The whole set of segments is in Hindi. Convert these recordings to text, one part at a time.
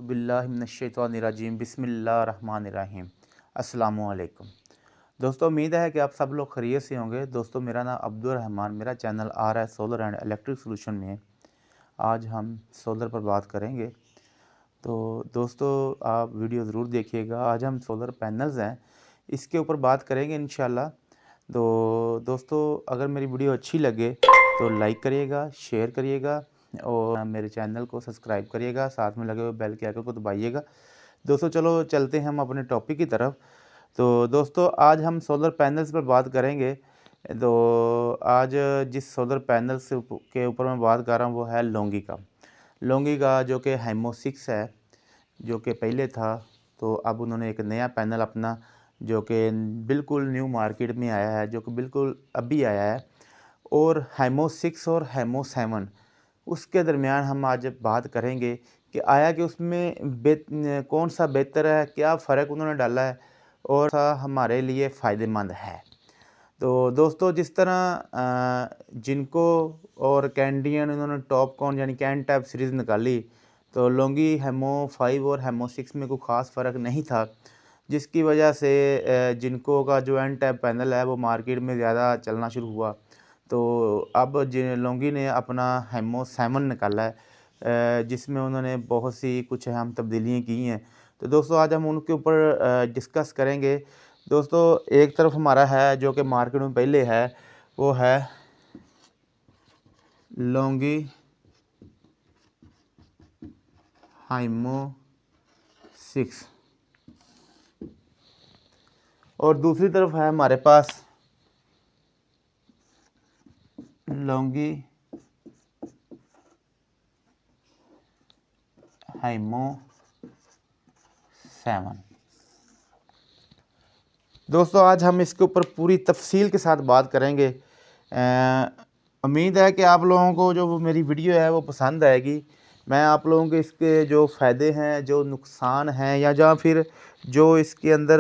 अऊज़ुबिल्लाहिमिनश्शैतानिर्रजीम बिस्मिल्लाहिर्रहमानिर्रहीम। अस्सलामुअलैकुम दोस्तों, उम्मीद है कि आप सब लोग खैरियत से होंगे। दोस्तों, मेरा नाम अब्दुल रहमान, मेरा channel RS solar and electric solution में है। आज हम सोलर पर बात करेंगे, तो दोस्तों आप वीडियो ज़रूर देखिएगा। आज हम सोलर पैनल्स हैं इसके ऊपर बात करेंगे इंशाल्लाह। तो दोस्तों, अगर मेरी वीडियो अच्छी लगे तो लाइक करिएगा, शेयर करिएगा और मेरे चैनल को सब्सक्राइब करिएगा। साथ में लगे हुए बेल के आइकन को दबाइएगा। दोस्तों चलो चलते हैं हम अपने टॉपिक की तरफ। तो दोस्तों, आज हम सोलर पैनल्स पर बात करेंगे। तो आज जिस सोलर पैनल्स के ऊपर मैं बात कर रहा हूँ वो है लोंगी का जो कि हाइमो 6 है, जो कि पहले था। तो अब उन्होंने एक नया पैनल अपना जो कि बिल्कुल न्यू मार्केट में आया है, जो कि बिल्कुल अभी आया है, और हाइमो 6 और हाइमो 7 उसके दरमियान हम आज बात करेंगे कि आया कि उसमें कौन सा बेहतर है, क्या फ़र्क उन्होंने डाला है और सा हमारे लिए फ़ायदेमंद है। तो दोस्तों, जिस तरह जिनको और कैंडियन इन्होंने टॉप कॉन यानी कैन टैप सीरीज़ निकाली, तो लोंगी हेमो 5 और हेमो 6 में कोई ख़ास फ़र्क नहीं था, जिसकी वजह से जिनको का जो एन टैप पैनल है वो मार्केट में ज़्यादा चलना शुरू हुआ। तो अब लोंगी ने अपना हेमो 7 निकाला है, जिसमें उन्होंने बहुत सी कुछ अहम तब्दीलियाँ की हैं। तो दोस्तों, आज हम उनके ऊपर डिस्कस करेंगे। दोस्तों, एक तरफ हमारा है जो कि मार्केट में पहले है, वो है लोंगी हाइमो 6 और दूसरी तरफ है हमारे पास लोंगी हाइमो 7। दोस्तों, आज हम इसके ऊपर पूरी तफसील के साथ बात करेंगे। उम्मीद है कि आप लोगों को जो मेरी वीडियो है वो पसंद आएगी। मैं आप लोगों के इसके जो फ़ायदे हैं, जो नुकसान हैं, या फिर जो इसके अंदर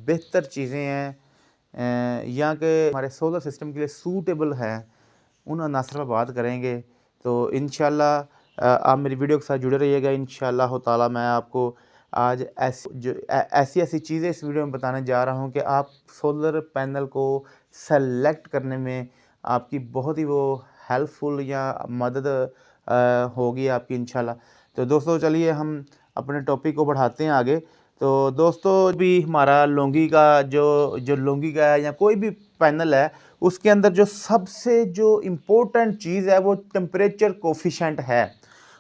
बेहतर चीज़ें हैं या कि हमारे सोलर सिस्टम के लिए सूटेबल हैं, उन अनासर पर बात करेंगे। तो इंशाल्लाह आप मेरी वीडियो के साथ जुड़े रहिएगा। इंशाल्लाह ताला मैं आपको आज ऐसी चीज़ें इस वीडियो में बताने जा रहा हूँ कि आप सोलर पैनल को सेलेक्ट करने में आपकी बहुत ही वो हेल्पफुल या मदद होगी आपकी इंशाल्लाह। तो दोस्तों, चलिए हम अपने टॉपिक को बढ़ाते हैं आगे। तो दोस्तों, भी हमारा लोंगी का जो लोंगी का है या कोई भी पैनल है, उसके अंदर जो सबसे जो इम्पोर्टेंट चीज़ है वो टेम्परेचर कोफिशेंट है।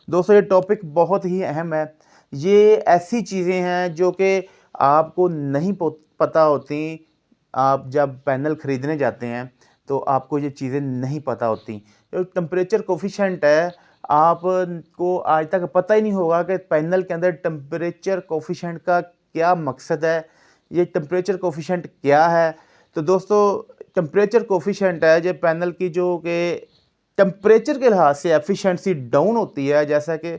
दोस्तों, ये टॉपिक बहुत ही अहम है। ये ऐसी चीज़ें हैं जो कि आपको नहीं पता होती। आप जब पैनल ख़रीदने जाते हैं तो आपको ये चीज़ें नहीं पता होती। जो टेम्परेचर कोफिशेंट है, आपको आज तक पता ही नहीं होगा कि पैनल के अंदर टेम्परेचर कोफिशेंट का क्या मकसद है, ये टेम्परेचर कोफिशेंट क्या है। तो दोस्तों, टेम्परेचर कोफिशेंट है जो पैनल की जो कि टेम्परेचर के लिहाज से एफिशिएंसी डाउन होती है। जैसा कि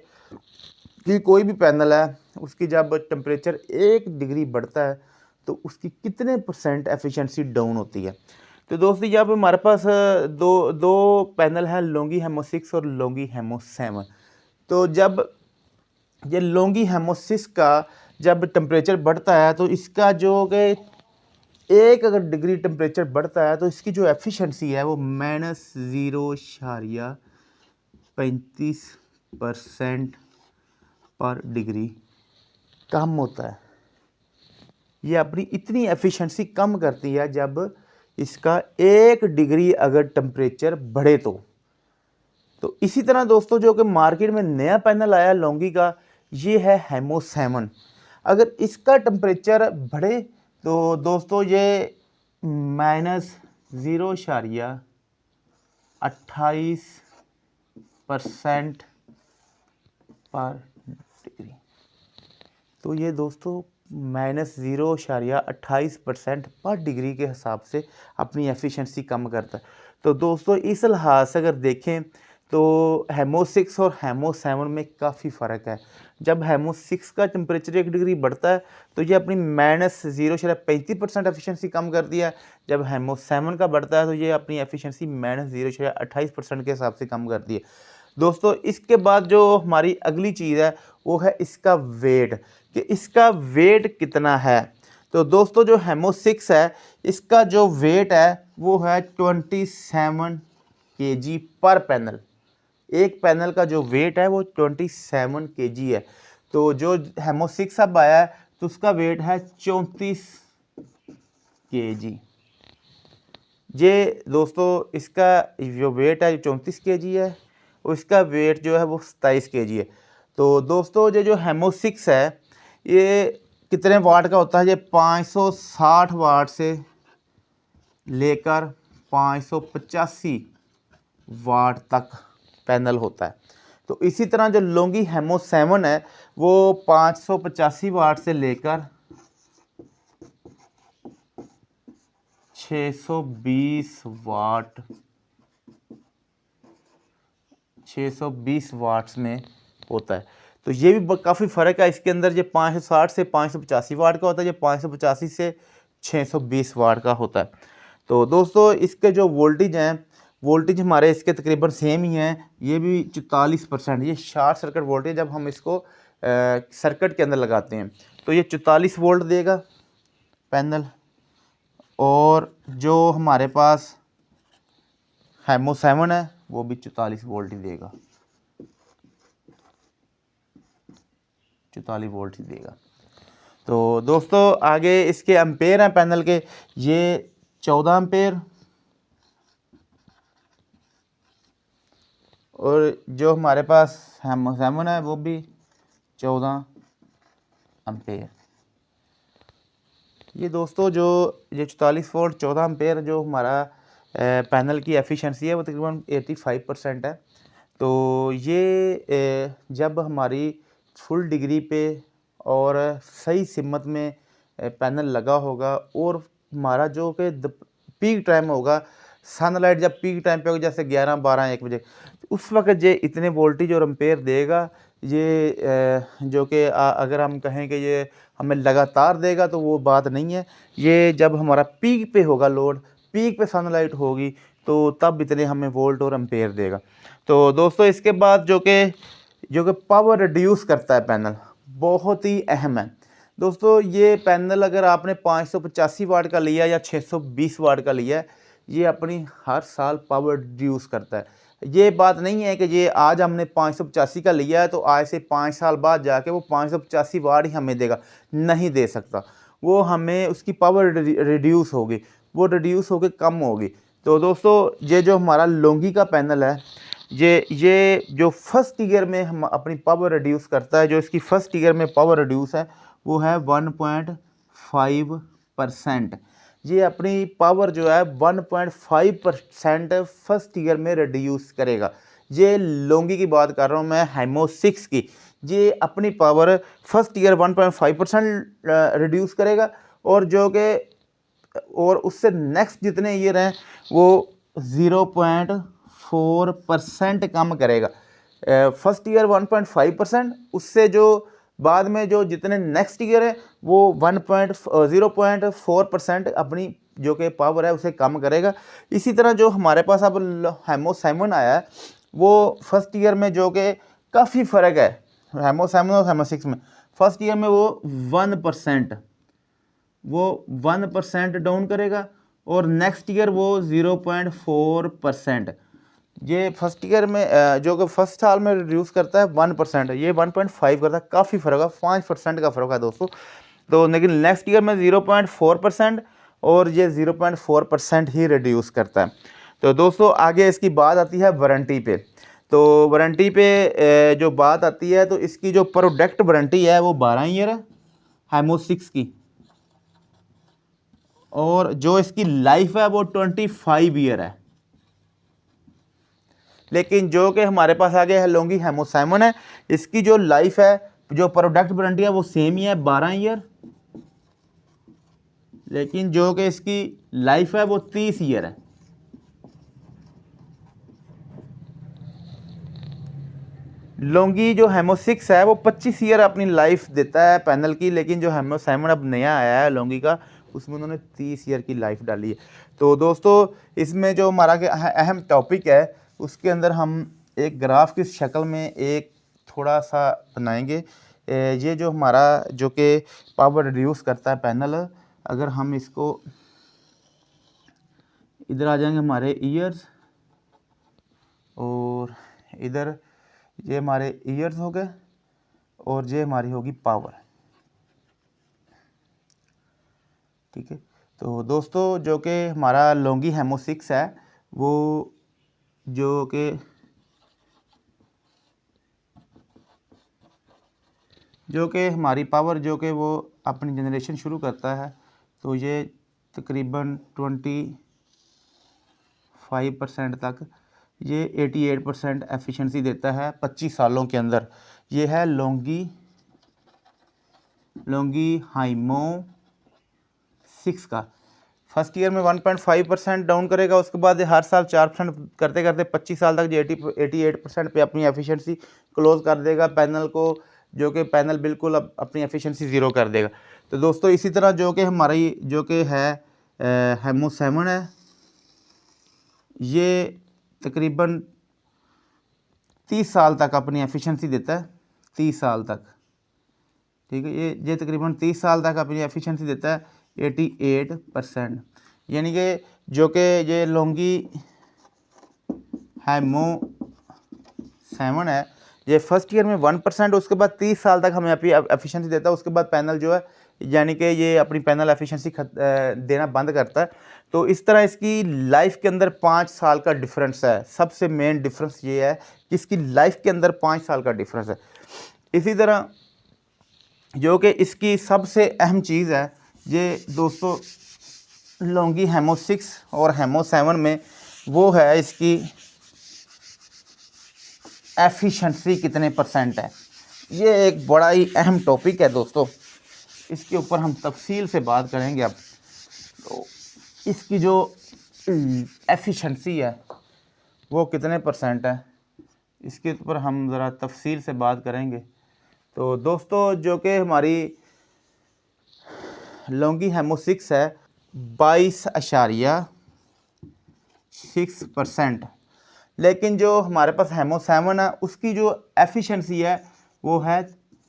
कोई भी पैनल है, उसकी जब टेम्परेचर 1 डिग्री बढ़ता है तो उसकी कितने % एफिशिएंसी डाउन होती है। तो दोस्तों, यहाँ पे हमारे पास दो पैनल हैं, लोंगी हेमो 6 और लोंगी हेमो 7। तो जब ये लोंगी हेमो 6 का जब टेम्परेचर बढ़ता है तो इसका जो कि 1 अगर डिग्री टेम्परेचर बढ़ता है तो इसकी जो एफिशिएंसी है वो -0.35% पर डिग्री कम होता है। ये अपनी इतनी एफिशिएंसी कम करती है जब इसका 1 डिग्री अगर टेम्परेचर बढ़े तो इसी तरह दोस्तों, जो कि मार्केट में नया पैनल आया लोंगी का, ये है हेमो 7। अगर इसका टेम्परेचर बढ़े तो दोस्तों ये -0.28% पर डिग्री। तो ये दोस्तों -0.28% पर डिग्री के हिसाब से अपनी एफिशिएंसी कम करता है। तो दोस्तों, इस लिहाज से अगर देखें तो हेमो 6 और हेमो 7 में काफ़ी फ़र्क है। जब हेमो 6 का टेम्परेचर 1 डिग्री बढ़ता है तो ये अपनी -0.35% एफिशिएंसी कम कर दिया है। जब हेमो 7 का बढ़ता है तो ये अपनी एफिशिएंसी -0.28% के हिसाब से कम कर दी है। दोस्तों इसके बाद जो हमारी अगली चीज़ है वो है इसका वेट, कि इसका वेट कितना है। तो दोस्तों जो हेमो 6 है इसका जो वेट है वो है 27 kg पर पैनल। एक पैनल का जो वेट है वो 27 kg है। तो जो हेमो 6 अब आया है तो उसका वेट है 34 kg। ये दोस्तों इसका जो वेट है 34 kg है और इसका वेट जो है वो 27 kg है। तो दोस्तों ये जो हेमो 6 है ये कितने वाट का होता है, ये 560 वाट से लेकर 585 वाट तक पैनल होता है। तो इसी तरह जो लोंगी हेमो 7 है वो 585 वाट से लेकर 620 वाट 620 वाट्स में होता है। तो ये भी काफ़ी फ़र्क है इसके अंदर। ये 560 से 585 वाट का होता है, ये 585 से 620 वाट का होता है। तो दोस्तों इसके जो वोल्टेज हैं, वोल्टेज हमारे इसके तकरीबन सेम ही हैं। ये भी 44%, ये शॉर्ट सर्किट वोल्टेज जब हम इसको सर्किट के अंदर लगाते हैं तो ये 44 वोल्ट देगा पैनल। और जो हमारे पास हेमो 7 है वो भी 44 वोल्ट ही देगा, 44 वोल्ट ही देगा। तो दोस्तों आगे इसके एम्पेयर हैं पैनल के, ये 14 एम्पेयर, और जो हमारे पास हेमो 7 है वो भी 14 एम्पेयर। ये दोस्तों जो ये 44 वोल्ट 14 एम्पेयर जो हमारा पैनल की एफिशिएंसी है वो तकरीबन 85% है। तो ये जब हमारी फुल डिग्री पे और सही सिमत में पैनल लगा होगा और हमारा जो कि पीक टाइम होगा, सनलाइट जब पीक टाइम पे होगा जैसे 11, 12, 1 बजे, उस वक्त ये इतने वोल्टेज और एम्पेयर देगा। ये जो कि अगर हम कहें कि ये हमें लगातार देगा तो वो बात नहीं है। ये जब हमारा पीक पे होगा लोड, पीक पे सनलाइट होगी तो तब इतने हमें वोल्ट और एम्पेयर देगा। तो दोस्तों इसके बाद जो कि पावर रिड्यूस करता है पैनल, बहुत ही अहम है। दोस्तों ये पैनल अगर आपने 585 वाट का लिया या 620 वाट का लिया है, ये अपनी हर साल पावर रिड्यूस करता है। ये बात नहीं है कि ये आज हमने 585 का लिया है तो आज से 5 साल बाद जाके वो 585 वाट ही हमें देगा, नहीं दे सकता। वो हमें उसकी पावर रिड्यूस होगी, वो रिड्यूस होकर कम होगी। तो दोस्तों ये जो हमारा लोंगी का पैनल है, ये जो फर्स्ट ईयर में हम अपनी पावर रिड्यूस करता है, जो इसकी फर्स्ट ईयर में पावर रिड्यूस है वो है 1.5%। ये अपनी पावर जो है 1.5% फर्स्ट ईयर में रिड्यूस करेगा। ये लोंगी की बात कर रहा हूँ मैं, हेमो 6 की। ये अपनी पावर फर्स्ट ईयर 1.5% रिड्यूस करेगा और जो कि और उससे नेक्स्ट जितने ईयर हैं वो 0.4% कम करेगा। फर्स्ट ईयर 1.5%, उससे जो बाद में जो जितने नेक्स्ट ईयर है वो 0.4% अपनी जो कि पावर है उसे कम करेगा। इसी तरह जो हमारे पास अब हेमो 7 आया है वो फर्स्ट ईयर में जो कि काफ़ी फ़र्क है हेमो 7 और हेमो 6 में। फर्स्ट ईयर में वो 1% डाउन करेगा और नेक्स्ट ईयर वो 0.4%। ये फर्स्ट ईयर में जो कि फर्स्ट साल में रिड्यूस करता है 1%, ये 1.5 करता है, काफ़ी फ़र्क है, 5% का फ़र्क है दोस्तों। तो लेकिन नेक्स्ट ईयर में 0.4% और ये 0.4% ही रिड्यूस करता है। तो दोस्तों आगे इसकी बात आती है वारंटी पे। तो वारंटी पे जो बात आती है तो इसकी जो प्रोडक्ट वारंटी है वो 12 ईयर है हेमो 6 की, और जो इसकी लाइफ है वो 25 ईयर है। लेकिन जो कि हमारे पास आगे है लोंगी हेमो 7 है, इसकी जो लाइफ है, जो प्रोडक्ट वारंटी है वो सेम ही है 12 ईयर, लेकिन जो कि इसकी लाइफ है वो 30 ईयर है। लोंगी जो हेमो 6 है वो 25 ईयर अपनी लाइफ देता है पैनल की, लेकिन जो हेमो 7 अब नया आया है लोंगी का उसमें उन्होंने 30 ईयर की लाइफ डाली है। तो दोस्तों इसमें जो हमारा अहम टॉपिक है उसके अंदर हम एक ग्राफ की शक्ल में एक थोड़ा सा बनाएंगे। ये जो हमारा जो कि पावर रिड्यूस करता है पैनल, अगर हम इसको इधर आ जाएंगे हमारे ईयर्स, और इधर ये हमारे ईयर्स हो गए, और ये हमारी होगी पावर। ठीक है, तो दोस्तों जो कि हमारा लोंगी हेमो 6 है, वो जो कि हमारी पावर जो कि वो अपनी जनरेशन शुरू करता है, तो ये तकरीबन 25% तक ये 88% एफिशिएंसी देता है 25 सालों के अंदर। ये है लोंगी हेमो 6 का। फर्स्ट ईयर में 1.5% डाउन करेगा, उसके बाद हर साल 4% करते करते 25 साल तक 88% पे अपनी एफिशिएंसी क्लोज कर देगा पैनल को, जो कि पैनल बिल्कुल अपनी एफिशिएंसी ज़ीरो कर देगा। तो दोस्तों इसी तरह जो कि हमारी जो कि है हेमो 7 है, ये तकरीबन 30 साल तक अपनी एफिशिएंसी देता है, 30 साल तक। ठीक है, ये तकरीबन 30 साल तक अपनी एफिशिएंसी देता है 88%। यानी कि जो कि ये लोंगी हेमो 7 है, ये फर्स्ट ईयर में 1%, उसके बाद 30 साल तक हमें एफिशिएंसी देता है। उसके बाद पैनल जो है यानी कि ये अपनी पैनल एफिशिएंसी देना बंद करता है। तो इस तरह इसकी लाइफ के अंदर 5 साल का डिफरेंस है। सबसे मेन डिफरेंस ये है कि इसकी लाइफ के अंदर 5 साल का डिफरेंस है। इसी तरह जो कि इसकी सबसे अहम चीज़ है, ये दोस्तों लोंगी हेमो 6 और हेमो 7 में वो है इसकी एफिशिएंसी कितने % है। ये एक बड़ा ही अहम टॉपिक है दोस्तों, इसके ऊपर हम तफसील से बात करेंगे अब। तो इसकी जो एफिशिएंसी है वो कितने % है, इसके ऊपर हम ज़रा तफसील से बात करेंगे। तो दोस्तों जो कि हमारी लोंगी हेमो 6 है 22.6%, लेकिन जो हमारे पास हेमो 7 है उसकी जो एफिशिएंसी है वो है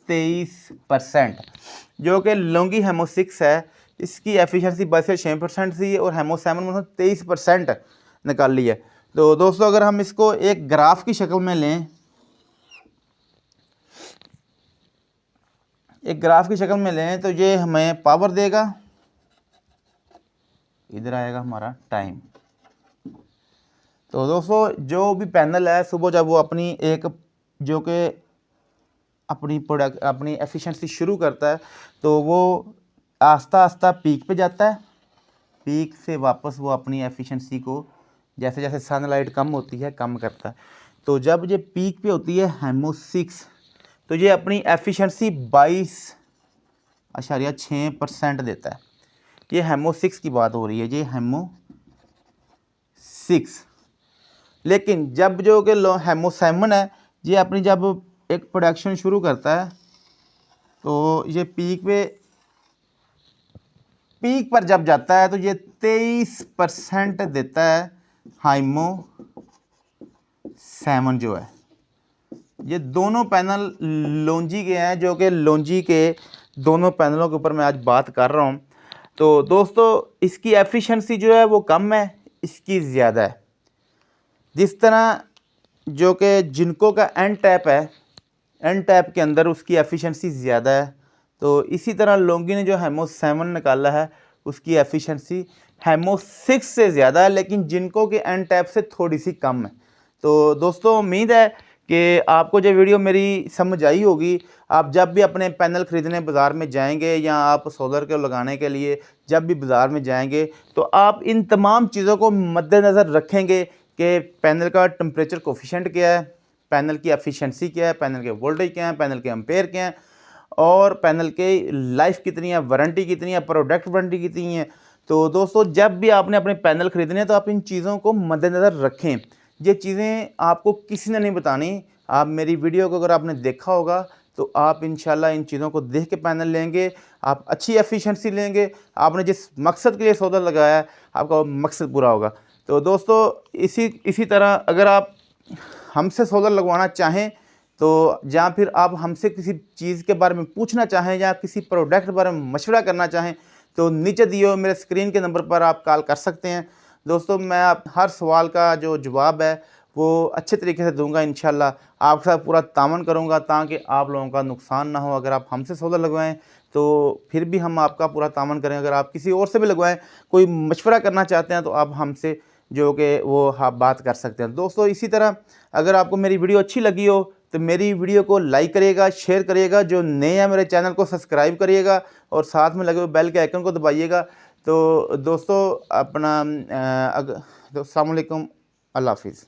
23%। जो कि लोंगी हेमो 6 है इसकी एफिशिएंसी 22.6% थी और हेमो 7 में 23% निकाल ली है। तो दोस्तों अगर हम इसको एक ग्राफ की शक्ल में लें, एक ग्राफ की शक्ल में लें, तो ये हमें पावर देगा, इधर आएगा हमारा टाइम। तो दोस्तों जो भी पैनल है सुबह जब वो अपनी एक जो कि अपनी एफिशिएंसी शुरू करता है, तो वो आस्ता आस्ता पीक पे जाता है, पीक से वापस वो अपनी एफिशिएंसी को जैसे जैसे सनलाइट कम होती है कम करता है। तो जब ये पीक पे होती है हेमो 6, तो ये अपनी एफिशिएंसी 22.6% देता है। ये हेमो 6 की बात हो रही है, ये हेमो 6। लेकिन जब जो कि हेमो 7 है, ये अपनी जब एक प्रोडक्शन शुरू करता है, तो ये पीक पर जब जाता है तो ये 23% देता है हेमो 7 जो है। ये दोनों पैनल लोंजी के हैं, जो कि लोंजी के दोनों पैनलों के ऊपर मैं आज बात कर रहा हूँ। तो दोस्तों इसकी एफिशिएंसी जो है वो कम है, इसकी ज़्यादा है। जिस तरह जो कि जिनको का एन टैप है, एन टैप के अंदर उसकी एफिशिएंसी ज़्यादा है, तो इसी तरह लोंगी ने जो हेमो 7 निकाला है उसकी एफिशिएंसी हेमो 6 से ज़्यादा है, लेकिन जिनको के एन टैप से थोड़ी सी कम है। तो दोस्तों उम्मीद है कि आपको जो वीडियो मेरी समझ आई होगी। आप जब भी अपने पैनल ख़रीदने बाज़ार में जाएंगे या आप सोलर को लगाने के लिए जब भी बाज़ार में जाएंगे, तो आप इन तमाम चीज़ों को मद्देनज़र रखेंगे कि पैनल का टेम्परेचर कोफिशिएंट क्या है, पैनल की एफिशिएंसी क्या है, पैनल के वोल्टेज क्या है, पैनल के एम्पेयर क्या हैं, और पैनल के लाइफ कितनी है, वारंटी कितनी है, प्रोडक्ट वारंटी कितनी है। तो दोस्तों जब भी आपने अपने पैनल ख़रीदने हैं तो आप इन चीज़ों को मद्देनज़र रखें। ये चीज़ें आपको किसी ने नहीं बतानी। आप मेरी वीडियो को अगर आपने देखा होगा तो आप इंशाल्लाह इन चीज़ों को देख के पैनल लेंगे, आप अच्छी एफिशिएंसी लेंगे। आपने जिस मकसद के लिए सौदा लगाया है आपका वो मकसद पूरा होगा। तो दोस्तों इसी तरह अगर आप हमसे सोलर लगवाना चाहें तो, या फिर आप हमसे किसी चीज़ के बारे में पूछना चाहें या किसी प्रोडक्ट के बारे में मशवरा करना चाहें, तो नीचे दिए हुए मेरे स्क्रीन के नंबर पर आप कॉल कर सकते हैं। दोस्तों, मैं आप हर सवाल का जो जवाब है वो अच्छे तरीके से दूंगा इंशाल्लाह। आपके साथ पूरा तावन करूंगा ताकि आप लोगों का नुकसान ना हो। अगर आप हमसे सोलर लगवाएं तो फिर भी हम आपका पूरा तावन करें। अगर आप किसी और से भी लगवाएं, कोई मशवरा करना चाहते हैं, तो आप हमसे जो कि वो आप बात कर सकते हैं। दोस्तों, इसी तरह अगर आपको मेरी वीडियो अच्छी लगी हो तो मेरी वीडियो को लाइक करिएगा, शेयर करिएगा। जो नए हैं मेरे चैनल को सब्सक्राइब करिएगा और साथ में लगे हुए बेल के आइकन को दबाइएगा। तो दोस्तों, अपना अस्सलाम वालेकुम, अल्लाह हाफिज़।